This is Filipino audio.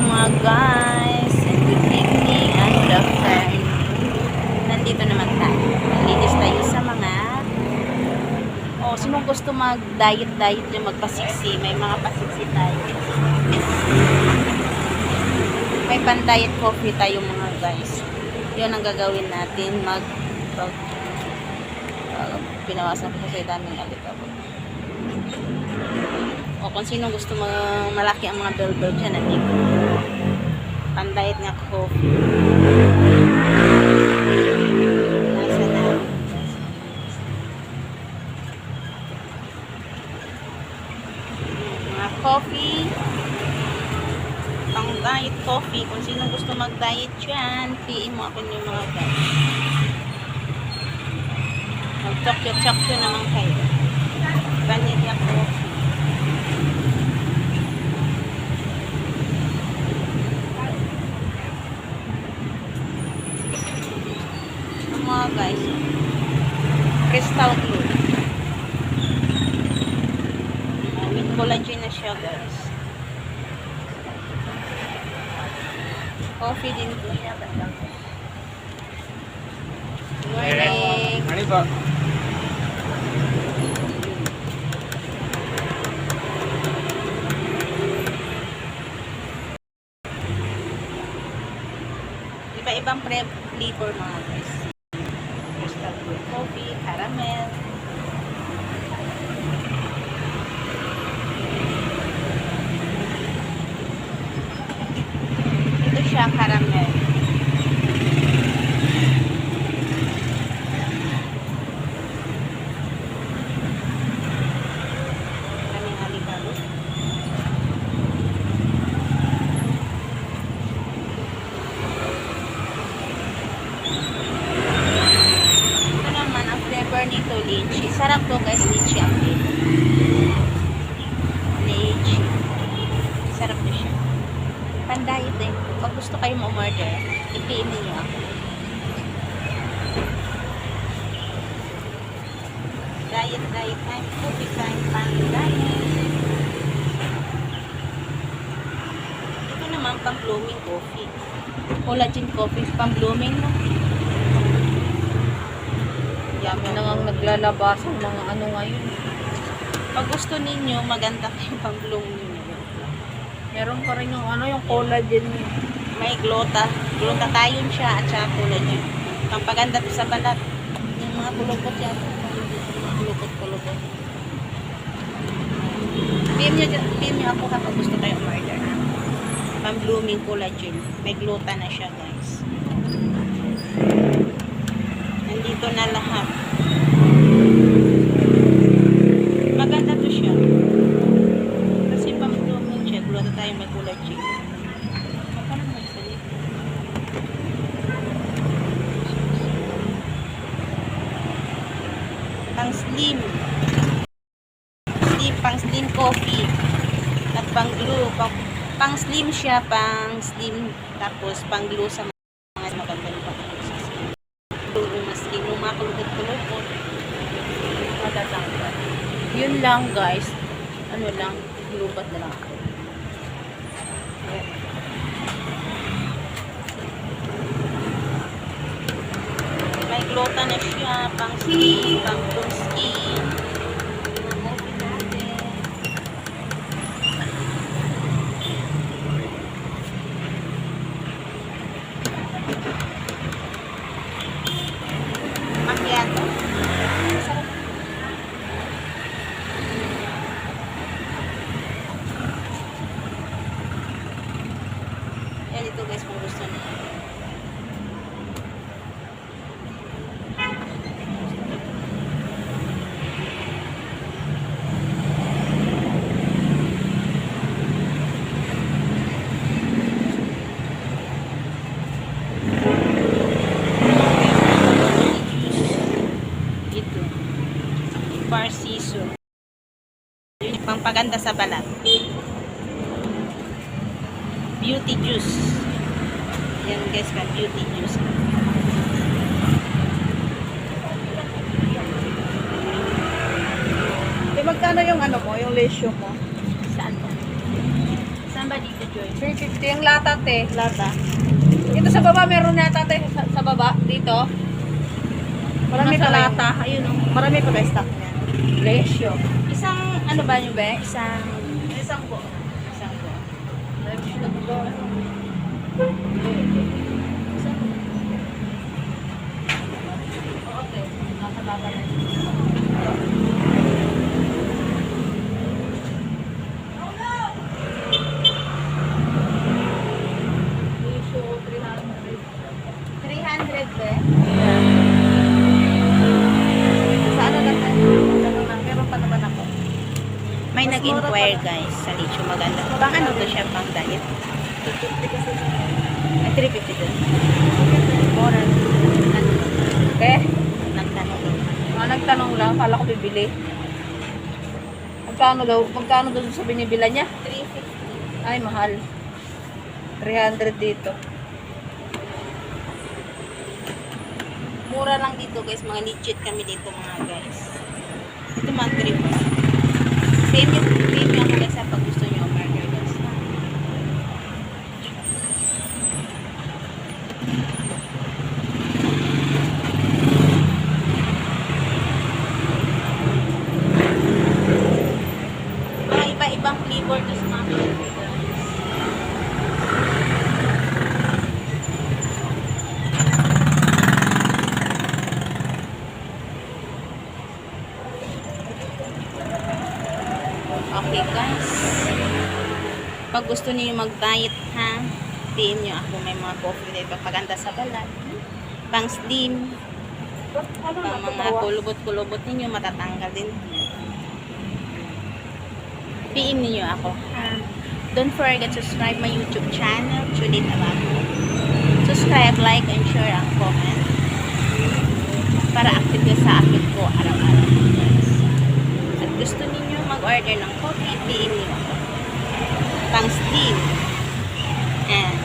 mga guys. Good evening and good afternoon. Nandito naman tayo. Nalinis tayo sa mga sinong gusto mag-diet yung magpasiksi. May mga pasiksi tayo. May pan-diet coffee tayo mga guys. Yun ang gagawin natin. Pinawasan ko sa daming alikabok. Kung sino gusto malaki ang mga bell dyan, nandito. Pan-diet nga coffee. Nasa na. Mga coffee. Pang-diet coffee. Kung sino gusto mag-diet dyan, PM mo ako yung mga guys. Mag-chokyo naman kayo. Vanilla coffee. Mga guys, crystal blue. With collagen na siya guys. Coffee din po siya. Morning. Morning po. Iba-ibang flavor mga guys. Crystal blue coffee, caramel. Ito siya, caramel. Maraming alikabok. Nito lychee. Sarap to guys, lychee ang flavor. Lychee. Sarap to siya. Pan-diet din. Pag gusto kayo ma-order, i-PM niyo ako. Diet time, coffee time, pan-diet. Ito naman pang-blooming coffee. Collagen coffee, pang-blooming no? Yami na nga naglalabas ang mga ano ngayon. Pag gusto ninyo, maganda kayo pang bloom ninyo. Meron pa rin yung ano, yung collagen. May glutathione siya at saka collagen. Pampaganda to sa balat. Yung mga kulukot yan. Kulukot. PM nyo ako kapag gusto kayo order. Pang blooming collagen. May gluta na siya guys. Nandito na lahat. Maganda to siya. Kasi pang-blooming siya. Gulata tayo may collagen. Parang magsalit. Pang-slim. Pang-slim coffee. At pang-glue. Pang-slim siya. Pang-slim. Tapos pang-glue sa mga maganda pa. Maski mga kulukot-kulukot matatanggal. Yun lang guys. Ano lang, lubat na lang ako. May glota na siya, pang skin, pang bloom skin. Coffee natin. Macchiato. Yan ito guys kung gusto niyo. Parsiso. Yun yung pampaganda sa balat. Beauty juice. Yan guys ka, beauty juice. Magkano yung ano mo, yung ratio mo? Saan po? Saan ba dito, Joy? 350 ang lata, te. Lata. Ito sa baba, meron na yata, te. Sa baba, dito. Marami Nasa pa lata. lata. Ayun o. Marami pa kayo stock niya. Lesyo. Isang, ano ba nyo ba? Isang po. Isang po. Okay. Nasa baba na. Lesyo, 300. 300 ba? Sa ano lang tayo? Ano lang, meron pa naman ako. May Mas nag-inquire mura guys sa Licho maganda. Pang ano to siya? Pang diet? 250 kasi. Ay, 350 dun. Mura. Ano? Okay. Nagtanong lang. Nagtanong lang, kala ko bibili. Magkano daw sa binibila niya? 350. Ay, mahal. 300 dito. Mura lang dito guys. Mga legit kami dito mga guys. Ito mga 350. PM nyo ako guys pag gusto nyo order guys. Mga iba-ibang flavor to sa mga flavor guys. Okay guys. Pag gusto niyo mag-diet ha, PM nyo ako. May mga coffee dito. Paganda sa balat. Pang slim. Pang mga kulubot-kulubot ninyo matatanggal din. PM niyo ako ha. Don't forget to subscribe my YouTube channel. Juliet Abaco. Subscribe, like, and share ang comment. Para active ka sa akin ko araw-araw guys. At gusto niyo mag-order ng coffee, PM niyo ako. Pang steam and